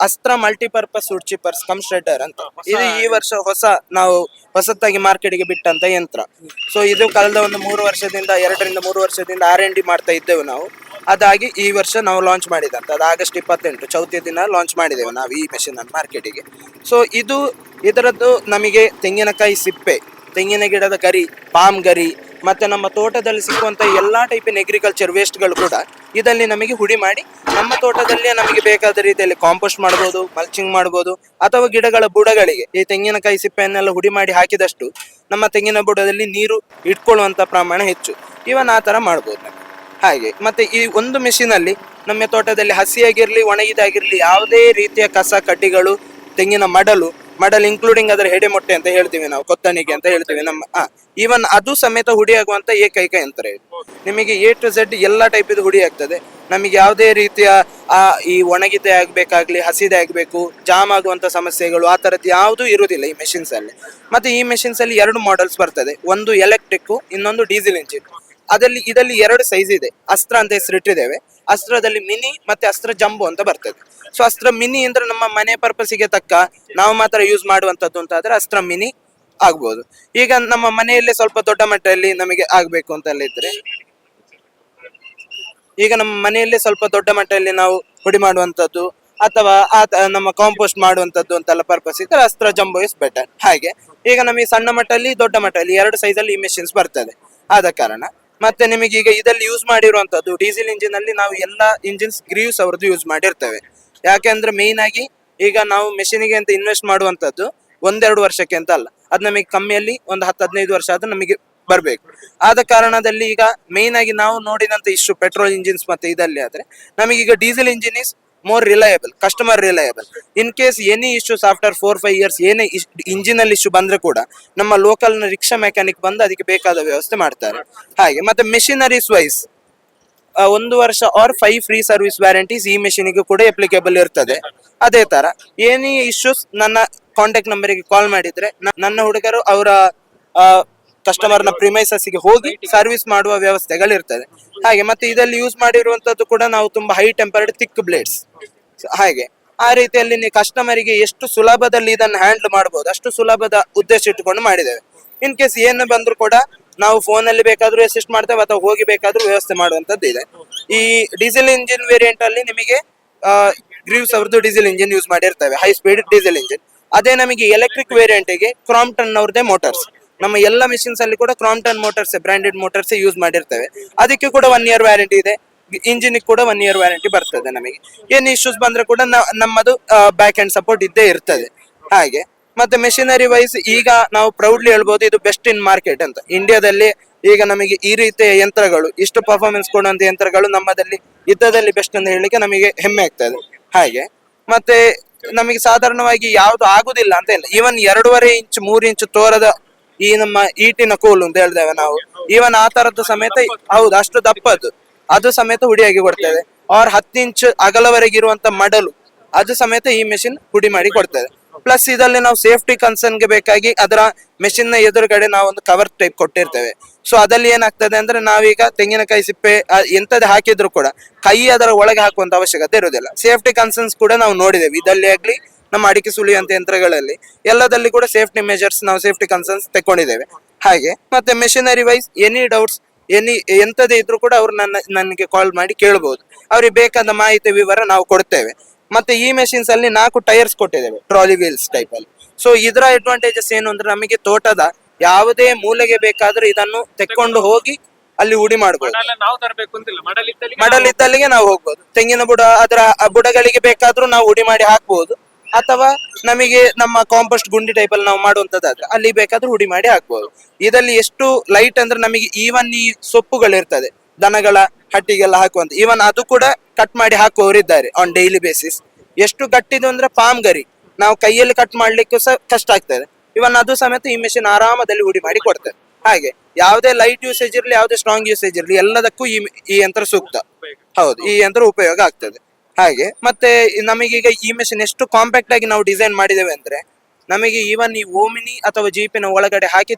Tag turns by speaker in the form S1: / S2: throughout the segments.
S1: ಅಸ್ತ್ರ multipurpose wood ಚಿಪ್ಪರ್ಸ್ come shredder ಅಂತ. ಇದು ಈ ವರ್ಷ ನಾವು ಹೊಸತಾಗಿ ಮಾರ್ಕೆಟ್ಗೆ ಬಿಟ್ಟಂತ ಯಂತ್ರ. ಸೊ ಇದು ಕಳೆದ ಒಂದು 2 ವರ್ಷದಿಂದ R&D ಮಾಡ್ತಾ ಇದ್ದೇವೆ ನಾವು. ಅದಾಗಿ ಈ ವರ್ಷ ನಾವು ಲಾಂಚ್ ಮಾಡಿದಂತ ಅದು ಆಗಸ್ಟ್ 28 ಚೌತಿಯ ದಿನ ಲಾಂಚ್ ಮಾಡಿದ್ದೇವೆ ನಾವು ಈ ಮೆಷಿನ್ ಅನ್ನು ಮಾರ್ಕೆಟಿಗೆ. ಸೊ ಇದರದ್ದು ನಮಗೆ ತೆಂಗಿನಕಾಯಿ ಸಿಪ್ಪೆ, ತೆಂಗಿನ ಗಿಡದ ಗರಿ, ಪಾಮ್ ಗರಿ, ಮತ್ತೆ ನಮ್ಮ ತೋಟದಲ್ಲಿ ಸಿಕ್ಕುವಂತ ಎಲ್ಲಾ ಟೈಪಿನ ಅಗ್ರಿಕಲ್ಚರ್ ವೇಸ್ಟ್ಗಳು ಕೂಡ ಇದರಲ್ಲಿ ನಮಗೆ ಹುಡಿ ಮಾಡಿ ನಮ್ಮ ತೋಟದಲ್ಲಿ ನಮಗೆ ಬೇಕಾದ ರೀತಿಯಲ್ಲಿ ಕಾಂಪೋಸ್ಟ್ ಮಾಡಬಹುದು, ಮಲ್ಚಿಂಗ್ ಮಾಡಬಹುದು, ಅಥವಾ ಗಿಡಗಳ ಬುಡಗಳಿಗೆ ಈ ತೆಂಗಿನಕಾಯಿ ಸಿಪ್ಪೆಯನ್ನೆಲ್ಲ ಹುಡಿ ಮಾಡಿ ಹಾಕಿದಷ್ಟು ನಮ್ಮ ತೆಂಗಿನ ಬುಡದಲ್ಲಿ ನೀರು ಇಟ್ಕೊಳ್ಳುವಂತ ಪ್ರಮಾಣ ಹೆಚ್ಚು. ಇವನ್ ಆ ತರ ಮಾಡಬಹುದು ನಾವು. ಹಾಗೆ ಮತ್ತೆ ಈ ಒಂದು ಮೆಷಿನ್ ಅಲ್ಲಿ ನಮ್ಮ ತೋಟದಲ್ಲಿ ಹಸಿಯಾಗಿರ್ಲಿ ಒಣಗಿದಾಗಿರ್ಲಿ ಯಾವುದೇ ರೀತಿಯ ಕಸ ಕಡ್ಡಿಗಳು, ತೆಂಗಿನ ಮಡಲು ಇನ್ಕ್ಲೂಡಿಂಗ್ ಅದರ ಹೆಡೆ ಮೊಟ್ಟೆ ಅಂತ ಹೇಳ್ತೀವಿ ನಾವು, ಕೊತ್ತಣಿಗೆ ಅಂತ ಹೇಳ್ತೀವಿ ನಮ್ಮ ಈವನ್ ಅದು ಸಮೇತ ಹುಡಿ ಆಗುವಂತ ಏಕೈಕ ಯಂತ್ರ ಇದು. ನಿಮಗೆ A to Z ಎಲ್ಲ ಟೈಪ್ ಇದು ಹುಡಿ ಆಗ್ತದೆ. ನಮಗೆ ಯಾವುದೇ ರೀತಿಯ ಈ ಒಣಗಿದ್ದೇ ಆಗ್ಬೇಕಾಗ್ಲಿ, ಹಸಿದೇ ಆಗ್ಬೇಕು, ಜಾಮ್ ಆಗುವಂತ ಸಮಸ್ಯೆಗಳು ಆ ತರದ್ದು ಯಾವುದು ಇರುವುದಿಲ್ಲ ಈ ಮೆಷಿನ್ಸ್ ಅಲ್ಲಿ. ಮತ್ತೆ ಈ ಮೆಷಿನ್ಸ್ ಅಲ್ಲಿ 2 ಮಾಡೆಲ್ಸ್ ಬರ್ತದೆ, ಒಂದು ಎಲೆಕ್ಟ್ರಿಕ್, ಇನ್ನೊಂದು ಡೀಸೆಲ್ ಇಂಜಿನ್. ಇದರಲ್ಲಿ 2 ಸೈಜ್ ಇದೆ. ಅಸ್ತ್ರ ಅಂತ ಹೆಸರಿಟ್ಟಿದ್ದೇವೆ. ಅಸ್ತ್ರದಲ್ಲಿ ಮಿನಿ ಮತ್ತೆ ಅಸ್ತ್ರ ಜಂಬೋ ಅಂತ ಬರ್ತದೆ. ಸೊ ಅಸ್ತ್ರ ಮಿನಿ ಅಂದ್ರೆ ನಮ್ಮ ಮನೆ ಪರ್ಪಸ್ಗೆ ತಕ್ಕ ನಾವು ಮಾತ್ರ ಯೂಸ್ ಮಾಡುವಂತದ್ದು ಅಂತ ಆದ್ರೆ ಅಸ್ತ್ರ ಮಿನಿ ಆಗ್ಬೋದು. ಈಗ ನಮ್ಮ ಮನೆಯಲ್ಲೇ ಸ್ವಲ್ಪ ದೊಡ್ಡ ಮಟ್ಟದಲ್ಲಿ ನಮಗೆ ಆಗ್ಬೇಕು ಅಂತ ಇದ್ರೆ, ಈಗ ನಮ್ಮ ಮನೆಯಲ್ಲೇ ಸ್ವಲ್ಪ ದೊಡ್ಡ ಮಟ್ಟದಲ್ಲಿ ನಾವು ಹುಡಿ ಮಾಡುವಂತದ್ದು ಅಥವಾ ನಮ್ಮ ಕಾಂಪೋಸ್ಟ್ ಮಾಡುವಂತದ್ದು ಅಂತೆಲ್ಲ ಪರ್ಪಸ್ ಇದ್ರೆ ಅಸ್ತ್ರ ಜಂಬೋ ಇಸ್ ಬೆಟರ್. ಹಾಗೆ ಈಗ ನಮಗೆ ಸಣ್ಣ ಮಟ್ಟದಲ್ಲಿ ದೊಡ್ಡ ಮಟ್ಟದಲ್ಲಿ 2 ಸೈಜ್ ಅಲ್ಲಿ ಈ ಮೆಷಿನ್ಸ್ ಬರ್ತದೆ. ಆದ ಕಾರಣ ಮತ್ತೆ ನಿಮಗೆ ಈಗ ಇದರಲ್ಲಿ ಯೂಸ್ ಮಾಡಿರುವಂತದ್ದು ಡೀಸೆಲ್ ಇಂಜಿನ್ ಅಲ್ಲಿ ನಾವು ಎಲ್ಲಾ ಇಂಜಿನ್ಸ್ ಗ್ರೀವ್ಸ್ ಅವ್ರದ್ದು ಯೂಸ್ ಮಾಡಿರ್ತೇವೆ. ಯಾಕೆಂದ್ರೆ ಮೇನ್ ಆಗಿ ಈಗ ನಾವು ಮೆಷಿನಿಗೆ ಅಂತ ಇನ್ವೆಸ್ಟ್ ಮಾಡುವಂತದ್ದು 1-2 ವರ್ಷಕ್ಕೆ ಅಂತ ಅಲ್ಲ, ಅದು ನಮಗೆ ಕಮ್ಮಿಯಲ್ಲಿ ಒಂದು 10-15 ವರ್ಷ ಆದ್ರೂ ನಮಗೆ ಬರ್ಬೇಕು. ಆದ ಕಾರಣದಲ್ಲಿ ಈಗ ಮೇನ್ ಆಗಿ ನಾವು ನೋಡಿದಂತ ಇಶ್ಯೂ ಪೆಟ್ರೋಲ್ ಇಂಜಿನ್ಸ್ ಮತ್ತೆ ಇದಲ್ಲಿ ಆದ್ರೆ ನಮಗೀಗ diesel engine is more reliable, customer reliable. In case any issues after 4-5 years ಏನೇ ಇಂಜಿನ್ ಅಲ್ಲಿ ಇಶ್ಯೂ ಬಂದ್ರೆ ಕೂಡ ನಮ್ಮ ಲೋಕಲ್ ನ ರಿಕ್ಷಾ ಮೆಕ್ಯಾನಿಕ್ ಬಂದು ಅದಕ್ಕೆ ಬೇಕಾದ ವ್ಯವಸ್ಥೆ ಮಾಡ್ತಾರೆ. ಹಾಗೆ ಮತ್ತೆ ಮೆಷಿನರೀಸ್ ವೈಸ್ 1 ವರ್ಷ ಆರ್ 5 ಫ್ರೀ ಸರ್ವಿಸ್ ವ್ಯಾರಂಟೀಸ್ ಈ ಮೆಷಿನಿಗೆ ಕೂಡ ಅಪ್ಲಿಕೇಬಲ್ ಇರ್ತದೆ. ಅದೇ ತರ ಏನೇ ಇಶ್ಯೂಸ್ ನನ್ನ ಕಾಂಟ್ಯಾಕ್ಟ್ ನಂಬರಿಗೆ ಕಾಲ್ ಮಾಡಿದ್ರೆ ನನ್ನ ಹುಡುಗರು ಅವರ ಕಸ್ಟಮರ್ ನ ಪ್ರಿಮೈಸಸ್ಗೆ ಹೋಗಿ ಸರ್ವಿಸ್ ಮಾಡುವ ವ್ಯವಸ್ಥೆಗಳಿರ್ತದೆ. ಹಾಗೆ ಮತ್ತೆ ಇದರಲ್ಲಿ ಯೂಸ್ ಮಾಡಿರುವಂತದ್ದು ಕೂಡ ನಾವು ತುಂಬಾ ಹೈ ಟೆಂಪರ್ಡ್ ಥಿಕ್ ಬ್ಲೇಡ್ಸ್. ಹಾಗೆ ಆ ರೀತಿಯಲ್ಲಿ ನೀವು ಕಸ್ಟಮರಿಗೆ ಎಷ್ಟು ಸುಲಭದಲ್ಲಿ ಇದನ್ನು ಹ್ಯಾಂಡಲ್ ಮಾಡಬಹುದು ಅಷ್ಟು ಸುಲಭದ ಉದ್ದೇಶ ಇಟ್ಟುಕೊಂಡು ಮಾಡಿದ್ದೇವೆ. ಇನ್ ಕೇಸ್ ಏನು ಬಂದ್ರು ಕೂಡ ನಾವು ಫೋನ್ ಅಲ್ಲಿ ಬೇಕಾದ್ರೂ ಅಸಿಸ್ಟ್ ಮಾಡ್ತೇವೆ ಅಥವಾ ಹೋಗಿ ಬೇಕಾದ್ರೂ ವ್ಯವಸ್ಥೆ ಮಾಡುವಂತದ್ದು ಇದೆ. ಈ ಡೀಸೆಲ್ ಇಂಜಿನ್ ವೇರಿಯಂಟ್ ಅಲ್ಲಿ ನಿಮಗೆ ಗ್ರೀವ್ಸ್ ಅವ್ರದ್ದು ಡೀಸೆಲ್ ಇಂಜಿನ್ ಯೂಸ್ ಮಾಡಿರ್ತೇವೆ, ಹೈ ಸ್ಪೀಡ್ ಡೀಸೆಲ್ ಇಂಜಿನ್. ಅದೇ ನಮಗೆ ಎಲೆಕ್ಟ್ರಿಕ್ ವೇರಿಯಂಟ್ ಗೆ ಕ್ರಾಂಪ್ಟನ್ ಅವ್ರದೇ ಮೋಟಾರ್ಸ್. ನಮ್ಮ ಎಲ್ಲ ಮಿಷಿನ್ಸ್ ಅಲ್ಲಿ ಕೂಡ Crompton motors, branded motors use ಮಾಡಿರ್ತೇವೆ. ಅದಕ್ಕೆ ಕೂಡ 1 ಇಯರ್ ವ್ಯಾರಂಟಿ ಇದೆ. ಇಂಜಿನ್ ಕೂಡ 1 ಇಯರ್ ವ್ಯಾರಂಟಿ ಬರ್ತದೆ. ನಮಗೆ ಏನ್ ಇಶ್ಯೂಸ್ ಬಂದ್ರೆ ಕೂಡ ನಮ್ಮದು ಬ್ಯಾಕ್ ಅಂಡ್ ಸಪೋರ್ಟ್ ಇದ್ದೇ ಇರ್ತದೆ. ಹಾಗೆ ಮತ್ತೆ ಮೆಷಿನರಿ ವೈಸ್ ಈಗ ನಾವು ಪ್ರೌಡ್ಲಿ ಹೇಳ್ಬೋದು ಇದು ಬೆಸ್ಟ್ ಇನ್ ಮಾರ್ಕೆಟ್ ಅಂತ. ಇಂಡಿಯಾದಲ್ಲಿ ಈಗ ನಮಗೆ ಈ ರೀತಿಯ ಯಂತ್ರಗಳು, ಇಷ್ಟು ಪರ್ಫಾರ್ಮೆನ್ಸ್ ಕೊಡುವಂತ ಯಂತ್ರಗಳು ನಮ್ಮದಲ್ಲಿ ಇದ್ದದಲ್ಲಿ ಬೆಸ್ಟ್ ಅಂತ ಹೇಳಲಿಕ್ಕೆ ನಮಗೆ ಹೆಮ್ಮೆ ಆಗ್ತದೆ. ಹಾಗೆ ಮತ್ತೆ ನಮಗೆ ಸಾಧಾರಣವಾಗಿ ಯಾವ್ದು ಆಗುದಿಲ್ಲ ಅಂತ ಇಲ್ಲ. ಈವನ್ 2.5 ಇಂಚ್ 3 ಇಂಚ್ ತೋರದ ಈ ನಮ್ಮ ಈಟಿನ ಕೋಲು ಅಂತ ಹೇಳ್ತೇವೆ ನಾವು, ಈವನ್ ಆ ತರದ್ದು ಸಮೇತ ಹೌದು ಅಷ್ಟು ದಪ್ಪದ್ದು ಅದು ಸಮೇತ ಹುಡಿಯಾಗಿ ಕೊಡ್ತದೆ. ಆರ್ 10 ಇಂಚ್ ಅಗಲವರೆಗಿರುವಂತ ಮಡಲು ಅದು ಸಮೇತ ಈ ಮೆಷಿನ್ ಹುಡಿ ಮಾಡಿ ಕೊಡ್ತದೆ. ಪ್ಲಸ್ ಇದರಲ್ಲಿ ನಾವು ಸೇಫ್ಟಿ ಕನ್ಸರ್ನ್ ಗೆ ಬೇಕಾಗಿ ಅದರ ಮೆಷಿನ್ ನ ಎದುರುಗಡೆ ನಾವು ಒಂದು ಕವರ್ ಟೈಪ್ ಕೊಟ್ಟಿರ್ತೇವೆ. ಸೊ ಅದಲ್ಲಿ ಏನಾಗ್ತದೆ ಅಂದ್ರೆ ನಾವೀಗ ತೆಂಗಿನಕಾಯಿ ಸಿಪ್ಪೆ ಎಂತದೇ ಹಾಕಿದ್ರು ಕೂಡ ಕೈ ಅದರ ಒಳಗೆ ಹಾಕುವಂತ ಅವಶ್ಯಕತೆ ಇರುವುದಿಲ್ಲ. ಸೇಫ್ಟಿ ಕನ್ಸರ್ನ್ಸ್ ಕೂಡ ನಾವು ನೋಡಿದ್ದೇವೆ ಇದಲ್ಲಿ ಆಗ್ಲಿ ನಮ್ಮ ಅಡಿಕೆ ಸುಲಿಯುವಂತ ಯಂತ್ರಗಳಲ್ಲಿ ಎಲ್ಲದಲ್ಲಿ ಕೂಡ ಸೇಫ್ಟಿ ಮೆಜರ್ಸ್ ನಾವು ಸೇಫ್ಟಿ ಕನ್ಸರ್ನ್ಸ್ ತಕೊಂಡಿದ್ದೇವೆ. ಹಾಗೆ ಮತ್ತೆ ಮೆಷಿನರಿ ವೈಸ್ ಎನಿ ಡೌಟ್ಸ್ ಎಂತದೇ ಇದ್ರು ಕೂಡ ಅವ್ರು ನನಗೆ ಕಾಲ್ ಮಾಡಿ ಕೇಳಬಹುದು. ಅವ್ರಿಗೆ ಬೇಕಾದ ಮಾಹಿತಿ ವಿವರ ನಾವು ಕೊಡ್ತೇವೆ. ಮತ್ತೆ ಈ ಮೆಷಿನ್ಸ್ ಅಲ್ಲಿ 4 ಟೈರ್ಸ್ ಕೊಟ್ಟಿದ್ದೇವೆ, ಟ್ರಾಲಿ ವೀಲ್ಸ್ ಟೈಪ್ ಅಲ್ಲಿ. ಸೊ ಇದರ ಅಡ್ವಾಂಟೇಜಸ್ ಏನು ಅಂದ್ರೆ ನಮಗೆ ತೋಟದ ಯಾವುದೇ ಮೂಲೆಗೆ ಬೇಕಾದ್ರೂ ಇದನ್ನು ತೆಕ್ಕೊಂಡು ಹೋಗಿ ಅಲ್ಲಿ ಹುಡಿ ಮಾಡಬಹುದು. ಮಡಲ್ ಇದ್ದಲ್ಲಿಗೆ ನಾವು ಹೋಗ್ಬೋದು. ತೆಂಗಿನ ಬುಡ ಅದರ ಬುಡಗಳಿಗೆ ಬೇಕಾದ್ರೂ ನಾವು ಹುಡಿ ಮಾಡಿ ಹಾಕ್ಬಹುದು. ಅಥವಾ ನಮಗೆ ನಮ್ಮ ಕಾಂಪೋಸ್ಟ್ ಗುಂಡಿ ಟೈಪ್ ಅಲ್ಲಿ ನಾವು ಮಾಡುವಂತದ್ದಾದ್ರೆ ಅಲ್ಲಿ ಬೇಕಾದ್ರೂ ಹುಡಿ ಮಾಡಿ ಹಾಕ್ಬಹುದು. ಇದರಲ್ಲಿ ಎಷ್ಟು ಲೈಟ್ ಅಂದ್ರೆ ನಮಗೆ ಈವನ್ ಈ ಸೊಪ್ಪುಗಳಿರ್ತದೆ ದನಗಳ ಹಟ್ಟಿಗೆಲ್ಲ ಹಾಕುವಂತ, ಈವನ್ ಅದು ಕೂಡ ಕಟ್ ಮಾಡಿ ಹಾಕುವವರಿದ್ದಾರೆ ಆನ್ ಡೈಲಿ ಬೇಸಿಸ್. ಎಷ್ಟು ಗಟ್ಟಿದು ಅಂದ್ರೆ ಪಾಮ್ ಗರಿ ನಾವು ಕೈಯಲ್ಲಿ ಕಟ್ ಮಾಡ್ಲಿಕ್ಕೂ ಸಹ ಕಷ್ಟ ಆಗ್ತದೆ. ಇವನ್ ಅದು ಸಮೇತ ಈ ಮೆಷಿನ್ ಆರಾಮದಲ್ಲಿ ಹುಡಿ ಮಾಡಿ ಕೊಡ್ತದೆ. ಹಾಗೆ ಯಾವುದೇ ಲೈಟ್ ಯೂಸೇಜ್ ಇರಲಿ ಯಾವುದೇ ಸ್ಟ್ರಾಂಗ್ ಯೂಸೇಜ್ ಇರಲಿ ಎಲ್ಲದಕ್ಕೂ ಈ ಯಂತ್ರ ಸೂಕ್ತ. ಹೌದು, ಈ ಯಂತ್ರ ಉಪಯೋಗ ಆಗ್ತದೆ. ಹಾಗೆ ಮತ್ತೆ ನಮಗೀಗ ಈ ಮೆಷಿನ್ ಎಷ್ಟು ಕಾಂಪ್ಯಾಕ್ಟ್ ಆಗಿ ನಾವು ಡಿಸೈನ್ ಮಾಡಿದ್ದೇವೆ ಅಂದ್ರೆ ನಮಗೆ ಈವನ್ ಈ ಓಮಿನಿ ಅಥವಾ ಜೀಪಿನ ಒಳಗಡೆ ಹಾಕಿ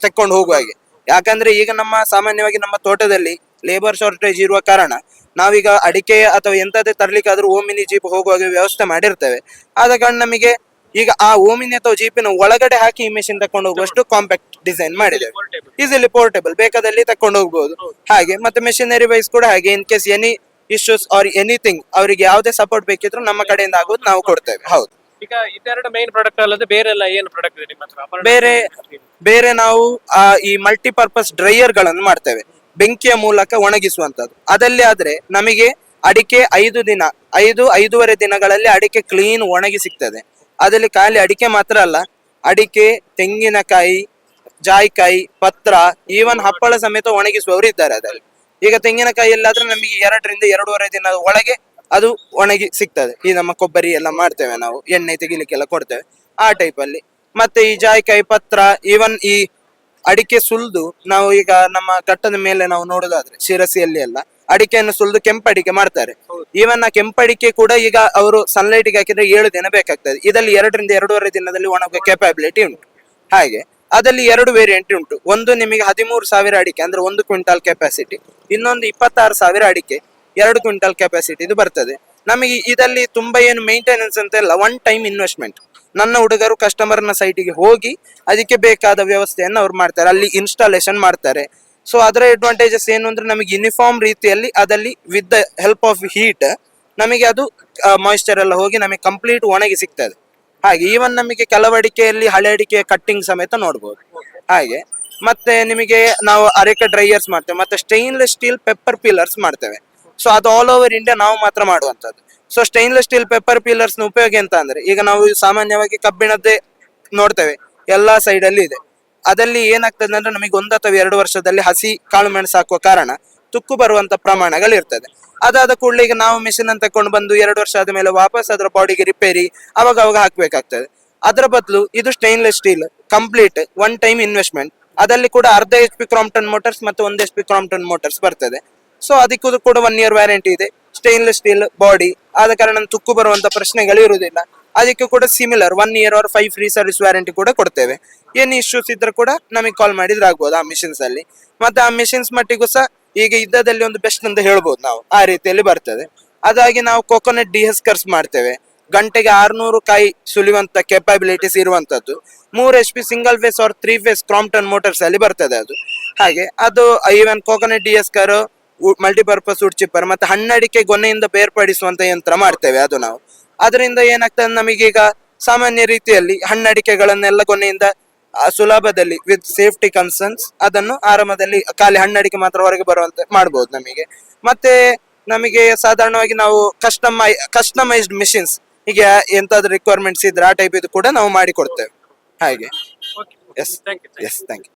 S1: ತೆಕ್ಕೊಂಡು ಹೋಗುವ ಹಾಗೆ. ಯಾಕಂದ್ರೆ ಈಗ ಸಾಮಾನ್ಯವಾಗಿ ನಮ್ಮ ತೋಟದಲ್ಲಿ ಲೇಬರ್ ಶಾರ್ಟೇಜ್ ಇರುವ ಕಾರಣ ನಾವೀಗ ಅಡಿಕೆ ಅಥವಾ ಎಂತದೇ ತರ್ಲಿಕ್ಕಾದ್ರೂ ಓಮಿನಿ ಜೀಪ್ ಹೋಗುವಾಗ ವ್ಯವಸ್ಥೆ ಮಾಡಿರ್ತೇವೆ. ಆದ ಕಾರಣ ನಮಗೆ ಈಗ ಆ ಓಮಿನಿ ಅಥವಾ ಜೀಪಿನ ಒಳಗಡೆ ಹಾಕಿ ಈ ಮೆಷಿನ್ ತಕೊಂಡು ಹೋಗುವಷ್ಟು ಕಾಂಪ್ಯಾಕ್ಟ್ ಡಿಸೈನ್ ಮಾಡಿದ್ದೇವೆ. ಈಸಿಲಿ ಪೋರ್ಟೇಬಲ್, ಬೇಕಾದಲ್ಲಿ ತಕೊಂಡು ಹೋಗ್ಬೋದು. ಹಾಗೆ ಮತ್ತೆ ಮೆಷಿನರಿ ವೈಸ್ ಕೂಡ ಹಾಗೆ, in case any issues or anything ಅವರಿಗೆ ಯಾವುದೇ ಸಪೋರ್ಟ್ ಬೇಕಿದ್ರು ನಮ್ಮ ಕಡೆಯಿಂದ ಆಗೋದು ನಾವು ಕೊಡ್ತೇವೆ. ಹೌದು.
S2: ಈಗ ಇದೆರಡು ಮೈನ್ ಪ್ರಾಡಕ್ಟ್ ಅಲ್ಲದೆ ಬೇರೆ ಎಲ್ಲ ಏನು ಪ್ರಾಡಕ್ಟ್ ಇದೆ ನಿಮ್ಮ ಹತ್ರ?
S1: ಬೇರೆ ಬೇರೆ ನಾವು ಈ ಮಲ್ಟಿಪರ್ಪಸ್ ಡ್ರೈಯರ್ ಗಳನ್ನು ಮಾಡ್ತೇವೆ, ಬೆಂಕಿಯ ಮೂಲಕ ಒಣಗಿಸುವಂತದ್ದು. ಅದಲ್ಲಿ ಆದ್ರೆ ನಮಗೆ ಅಡಿಕೆ 5-5.5 ದಿನಗಳಲ್ಲಿ ಅಡಿಕೆ ಕ್ಲೀನ್ ಒಣಗಿ ಸಿಗ್ತದೆ. ಅದಲ್ಲಿ ಖಾಲಿ ಅಡಿಕೆ ಮಾತ್ರ ಅಲ್ಲ, ಅಡಿಕೆ, ತೆಂಗಿನಕಾಯಿ, ಜಾಯಿಕಾಯಿ, ಪತ್ರ, ಈವನ್ ಹಪ್ಪಳ ಸಮೇತ ಒಣಗಿಸುವವರು ಇದ್ದಾರೆ ಅದರಲ್ಲಿ. ಈಗ ತೆಂಗಿನಕಾಯಿಯಲ್ಲಾದ್ರೆ ನಮಗೆ 2-2.5 ದಿನದ ಒಳಗೆ ಅದು ಒಣಗಿ ಸಿಗ್ತದೆ. ಈ ನಮ್ಮ ಕೊಬ್ಬರಿ ಎಲ್ಲ ಮಾಡ್ತೇವೆ ನಾವು, ಎಣ್ಣೆ ತೆಗಿಲಿಕ್ಕೆಲ್ಲ ಕೊಡ್ತೇವೆ ಆ ಟೈಪ್ ಅಲ್ಲಿ. ಮತ್ತೆ ಈ ಜಾಯಿಕಾಯಿ, ಪತ್ರ, ಈವನ್ ಈ ಅಡಿಕೆ ಸುಲ್ದು ನಾವು ಈಗ ನಮ್ಮ ಘಟ್ಟದ ಮೇಲೆ ನಾವು ನೋಡೋದಾದ್ರೆ ಶಿರಸಿಯಲ್ಲಿ ಎಲ್ಲ ಅಡಿಕೆಯನ್ನು ಸುಲ್ದು ಕೆಂಪಡಿಕೆ ಮಾಡ್ತಾರೆ. ಈವನ್ ಆ ಕೆಂಪಡಿಕೆ ಕೂಡ ಈಗ ಅವರು ಸನ್ಲೈಟ್ ಗೆ ಹಾಕಿದ್ರೆ 7 ದಿನ ಬೇಕಾಗ್ತದೆ. ಇದರಲ್ಲಿ 2-2.5 ದಿನದಲ್ಲಿ ಒಣಗುವ ಕೆಪಾಬಿಲಿಟಿ ಉಂಟು. ಹಾಗೆ ಅದಲ್ಲಿ 2 ವೇರಿಯಂಟ್ ಉಂಟು. ಒಂದು ನಿಮಗೆ 13,000 ಅಡಿಕೆ ಅಂದ್ರೆ 1 ಕ್ವಿಂಟಾಲ್ ಕೆಪಾಸಿಟಿ, ಇನ್ನೊಂದು 26,000 ಅಡಿಕೆ 2 ಕ್ವಿಂಟಾಲ್ ಕೆಪಾಸಿಟಿ ಇದು ಬರ್ತದೆ. ನಮಗೆ ಇದರಲ್ಲಿ ತುಂಬಾ ಏನು ಮೇಂಟೆನೆನ್ಸ್ ಅಂತ ಇಲ್ಲ, ಒನ್ ಟೈಮ್ ಇನ್ವೆಸ್ಟ್ಮೆಂಟ್. ನನ್ನ ಹುಡುಗರು ಕಸ್ಟಮರ್ನ ಸೈಟಿಗೆ ಹೋಗಿ ಅದಕ್ಕೆ ಬೇಕಾದ ವ್ಯವಸ್ಥೆಯನ್ನು ಅವ್ರು ಮಾಡ್ತಾರೆ, ಅಲ್ಲಿ ಇನ್ಸ್ಟಾಲೇಷನ್ ಮಾಡ್ತಾರೆ. ಸೊ ಅದರ ಅಡ್ವಾಂಟೇಜಸ್ ಏನು ಅಂದ್ರೆ ನಮಗೆ ಯೂನಿಫಾರ್ಮ್ ರೀತಿಯಲ್ಲಿ ಅದಲ್ಲಿ with the help of heat ನಮಗೆ ಅದು ಮಾಯಿಶ್ಚರ್ ಎಲ್ಲ ಹೋಗಿ ನಮಗೆ ಕಂಪ್ಲೀಟ್ ಒಣಗಿ ಸಿಗ್ತದೆ. ಹಾಗೆ ಈವನ್ ನಮಗೆ ಕೆಲವು ಅಡಿಕೆಯಲ್ಲಿ ಹಳೆ ಅಡಿಕೆ ಕಟ್ಟಿಂಗ್ ಸಮೇತ ನೋಡ್ಬೋದು. ಹಾಗೆ ಮತ್ತೆ ನಿಮಗೆ ನಾವು ಅರೆಕೆ ಡ್ರೈಯರ್ಸ್ ಮಾಡ್ತೇವೆ, ಮತ್ತೆ ಸ್ಟೈನ್ಲೆಸ್ ಸ್ಟೀಲ್ ಪೆಪ್ಪರ್ ಪೀಲರ್ಸ್ ಮಾಡ್ತೇವೆ. ಸೊ ಅದು ಆಲ್ ಓವರ್ ಇಂಡಿಯಾ ನಾವು ಮಾತ್ರ ಮಾಡುವಂತದ್ದು. ಸೊ ಸ್ಟೈನ್ಲೆಸ್ ಸ್ಟೀಲ್ ಪೆಪ್ಪರ್ ಪೀಲರ್ಸ್ ನ ಉಪಯೋಗ ಎಂತ ಅಂದ್ರೆ, ಈಗ ನಾವು ಸಾಮಾನ್ಯವಾಗಿ ಕಬ್ಬಿಣದ್ದೇ ನೋಡ್ತೇವೆ, ಎಲ್ಲಾ ಸೈಡ್ ಅಲ್ಲಿ ಇದೆ. ಅದಲ್ಲಿ ಏನಾಗ್ತದೆ ಅಂದ್ರೆ ನಮಗೆ 1 ಅಥವಾ 2 ವರ್ಷದಲ್ಲಿ ಹಸಿ ಕಾಳು ಮೆಣಸು ಹಾಕುವ ಕಾರಣ ತುಕ್ಕು ಬರುವಂತ ಪ್ರಮಾಣಗಳು ಇರ್ತದೆ. ಅದಾದ ಕೂಡಲೇ ಈಗ ನಾವು ಮಿಷಿನ್ ಅನ್ನು ತಕೊಂಡು ಬಂದು 2 ವರ್ಷ ಆದ ಮೇಲೆ ವಾಪಸ್ ಅದರ ಬಾಡಿಗೆ ರಿಪೇರಿ ಅವಾಗ ಹಾಕ್ಬೇಕಾಗ್ತದೆ. ಅದರ ಬದಲು ಇದು stainless steel complete one time investment. ಅದಲ್ಲಿ ಕೂಡ ಅರ್ಧ HP ಕ್ರಾಂಪ್ಟನ್ ಮೋಟರ್ಸ್ ಮತ್ತು 1 HP ಕ್ರಾಂಪ್ಟನ್ ಮೋಟರ್ಸ್ ಬರ್ತದೆ. ಸೊ ಅದಕ್ಕೂ ಕೂಡ 1 year ವ್ಯಾರಂಟಿ ಇದೆ. ಸ್ಟೈನ್ಲೆಸ್ ಸ್ಟೀಲ್ ಬಾಡಿ ಆದ ಕಾರಣ ತುಕ್ಕು ಬರುವಂತ ಪ್ರಶ್ನೆಗಳು ಇರುವುದಿಲ್ಲ. ಅದಕ್ಕೆ ಕೂಡ similar 1 year or 5 free service warranty ಕೂಡ ಕೊಡ್ತೇವೆ. ಏನು ಇಶ್ಯೂಸ್ ಇದ್ರೆ ಕೂಡ ನಮಗೆ ಕಾಲ್ ಮಾಡಿದ್ರೆ ಆಗ್ಬೋದು ಆ ಮಿಷಿನ್ಸ್ ಅಲ್ಲಿ. ಮತ್ತೆ ಆ ಮಿಷಿನ್ಸ್ ಮಟ್ಟಿಗೂ ಸಹ ಈಗ ಇದ್ದದಲ್ಲಿ ಒಂದು ಬೆಸ್ಟ್ ಅಂತ ಹೇಳ್ಬೋದು ನಾವು, ಆ ರೀತಿಯಲ್ಲಿ ಬರ್ತದೆ. ಅದಾಗಿ ನಾವು ಕೊಕೊನಟ್ ಡಿಹಸ್ಕರ್ಸ್ ಮಾಡ್ತೇವೆ, ಗಂಟೆಗೆ 600 ಕಾಯಿ ಸುಲಿಯುವಂತ ಕೆಪಾಬಿಲಿಟೀಸ್ ಇರುವಂತದ್ದು. 3 HP single phase or 3 phase Crompton motors ಅಲ್ಲಿ ಬರ್ತದೆ ಅದು. ಹಾಗೆ ಅದು even coconut dehusker, multipurpose wood chipper, ಮತ್ತೆ ಹಣ್ಣಡಿಕೆ ಗೊನೆಯಿಂದ ಬೇರ್ಪಡಿಸುವಂತ ಯಂತ್ರ ಮಾಡ್ತೇವೆ ಅದು ನಾವು. ಅದರಿಂದ ಏನಾಗ್ತದೆ ನಮಗೀಗ ಸಾಮಾನ್ಯ ರೀತಿಯಲ್ಲಿ ಹಣ್ಣಡಿಕೆಗಳನ್ನೆಲ್ಲ ಗೊನೆಯಿಂದ ಸುಲಭದಲ್ಲಿ ವಿತ್ ಸೇಫ್ಟಿ ಕನ್ಸರ್ನ್ಸ್ ಅದನ್ನು ಆರಾಮದಲ್ಲಿ ಖಾಲಿ ಹಣ್ಣಡಿಕೆ ಮಾತ್ರ ಹೊರಗೆ ಬರುವಂತೆ ಮಾಡ್ಬೋದು ನಮಗೆ. ಮತ್ತೆ ನಮಗೆ ಸಾಧಾರಣವಾಗಿ ನಾವು ಕಸ್ಟಮೈಸ್ಡ್ ಮಿಷಿನ್ಸ್ ಈಗ ಎಂತಾದ್ರೂ ರಿಕ್ವೈರ್ಮೆಂಟ್ಸ್ ಇದ್ರೆ ಆ ಟೈಪ್ ಇದು ಕೂಡ ನಾವು ಮಾಡಿ ಕೊಡ್ತೇವೆ. ಹಾಗೆ ಎಸ್ ಥ್ಯಾಂಕ್ ಯು.